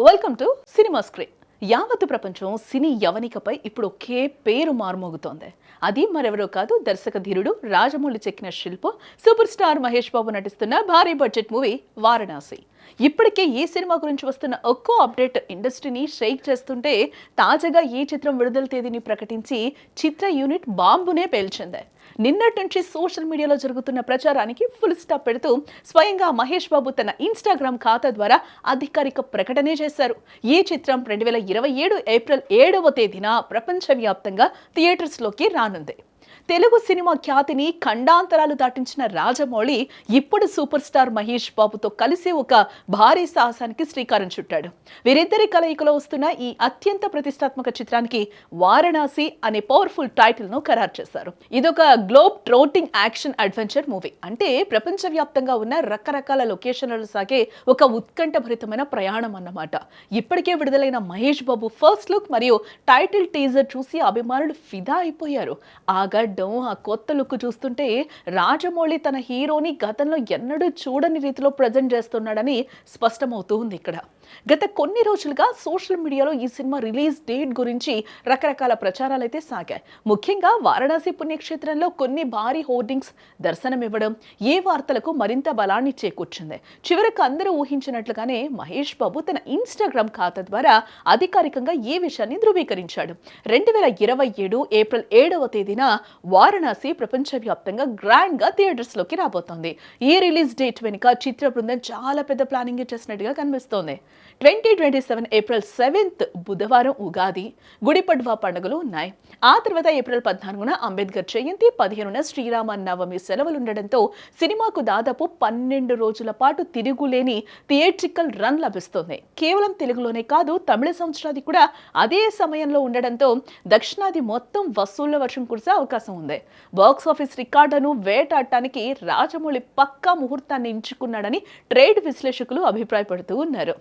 Welcome to cinema screen. యావత్ ప్రపంచం సినీ యవనికపై ఇప్పుడు ఒకే పేరు మారుమోగుతోంది. అది మరెవరో కాదు, దర్శక ధీరుడు రాజమౌళి చెక్కిన శిల్పం సూపర్ స్టార్ మహేష్ బాబు నటిస్తున్న భారీ బడ్జెట్ మూవీ వారణాసి. ఇప్పటికే ఈ సినిమా గురించి వస్తున్న ఒక్కో అప్డేట్ ఇండస్ట్రీని షేక్ చేస్తుంటే, తాజాగా ఈ చిత్రం విడుదల తేదీని ప్రకటించి చిత్ర యూనిట్ బాంబునే పేల్చింది. నిన్నటి నుంచి సోషల్ మీడియాలో జరుగుతున్న ప్రచారానికి ఫుల్ స్టాప్ పెడుతూ స్వయంగా మహేష్ బాబు తన ఇన్స్టాగ్రామ్ ఖాతా ద్వారా అధికారిక ప్రకటనే చేశారు. ఈ చిత్రం 2027 ఏప్రిల్ 7వ తేదీన ప్రపంచవ్యాప్తంగా థియేటర్స్లోకి రానుంది. తెలుగు సినిమా ఖ్యాతిని ఖండాంతరాలు దాటించిన రాజమౌళి ఇప్పుడు సూపర్ స్టార్ మహేష్ బాబుతో కలిసి ఒక భారీ సాహసానికి శ్రీకారం చుట్టాడు. వీరిద్దరి కలయికలో వస్తున్న ఈ అత్యంత ప్రతిష్టాత్మక చిత్రానికి వారణాసి అనే పవర్ఫుల్ టైటిల్ ను ఖరారు చేశారు. ఇదొక గ్లోబ్ ట్రోటింగ్ యాక్షన్ అడ్వెంచర్ మూవీ. అంటే ప్రపంచవ్యాప్తంగా ఉన్న రకరకాల లొకేషన్లలో సాగే ఒక ఉత్కంఠభరితమైన ప్రయాణం అన్నమాట. ఇప్పటికే విడుదలైన మహేష్ బాబు ఫస్ట్ లుక్ మరియు టైటిల్ టీజర్ చూసి అభిమానులు ఫిదా అయిపోయారు. ఆ కొత్త లుక్ చూస్తుంటే రాజమౌళి తన హీరోని గతంలో ఎన్నడూ చూడని రీతిలో ప్రజెంట్ చేస్తున్నాడని స్పష్టమవుతూ ఉంది ఇక్కడ. గత కొన్ని రోజులుగా సోషల్ మీడియాలో ఈ సినిమా రిలీజ్ డేట్ గురించి రకరకాల ప్రచారాలు అయితే సాగాయి. ముఖ్యంగా వారణాసి పుణ్యక్షేత్రంలో కొన్ని భారీ హోర్డింగ్స్ దర్శనమివ్వడం ఈ వార్తలకు మరింత బలాన్ని చేకూర్చింది. చివరకు అందరూ ఊహించినట్లుగానే మహేష్ బాబు తన ఇన్స్టాగ్రామ్ ఖాతా ద్వారా అధికారికంగా ఈ విషయాన్ని ధృవీకరించాడు. 2027 ఏప్రిల్ 7వ తేదీన వారణాసి ప్రపంచవ్యాప్తంగా గ్రాండ్ గా థియేటర్స్ లోకి రాబోతోంది. ఈ రిలీజ్ డేట్ వెనుక చిత్ర బృందం చాలా పెద్ద ప్లానింగ్ చేసినట్టుగా కనిపిస్తోంది. 2027 ఏప్రిల్ 7th బుధవారం ఉగాది, గుడి పడ్వా పండుగలు ఉన్నాయి. ఆ తర్వాత ఏప్రిల్ 14న అంబేద్కర్ జయంతి, 15న శ్రీరామ నవమి సెలవులుండడంతో సినిమాకు దాదాపు 12 రోజుల పాటు తిరుగులేని థియేట్రికల్ రన్ లభిస్తుంది. కేవలం తెలుగులోనే కాదు, తమిళ సంవత్సరాది కూడా అదే సమయంలో ఉండడంతో దక్షిణాది మొత్తం వసూళ్ల వర్షం కురిసే అవకాశం ఉంది. బాక్స్ ఆఫీస్ రికార్డును వేటాడటానికి రాజమౌళి పక్కా ముహూర్తాన్ని ఎంచుకున్నాడని ట్రేడ్ విశ్లేషకులు అభిప్రాయపడుతూ ఉన్నారు.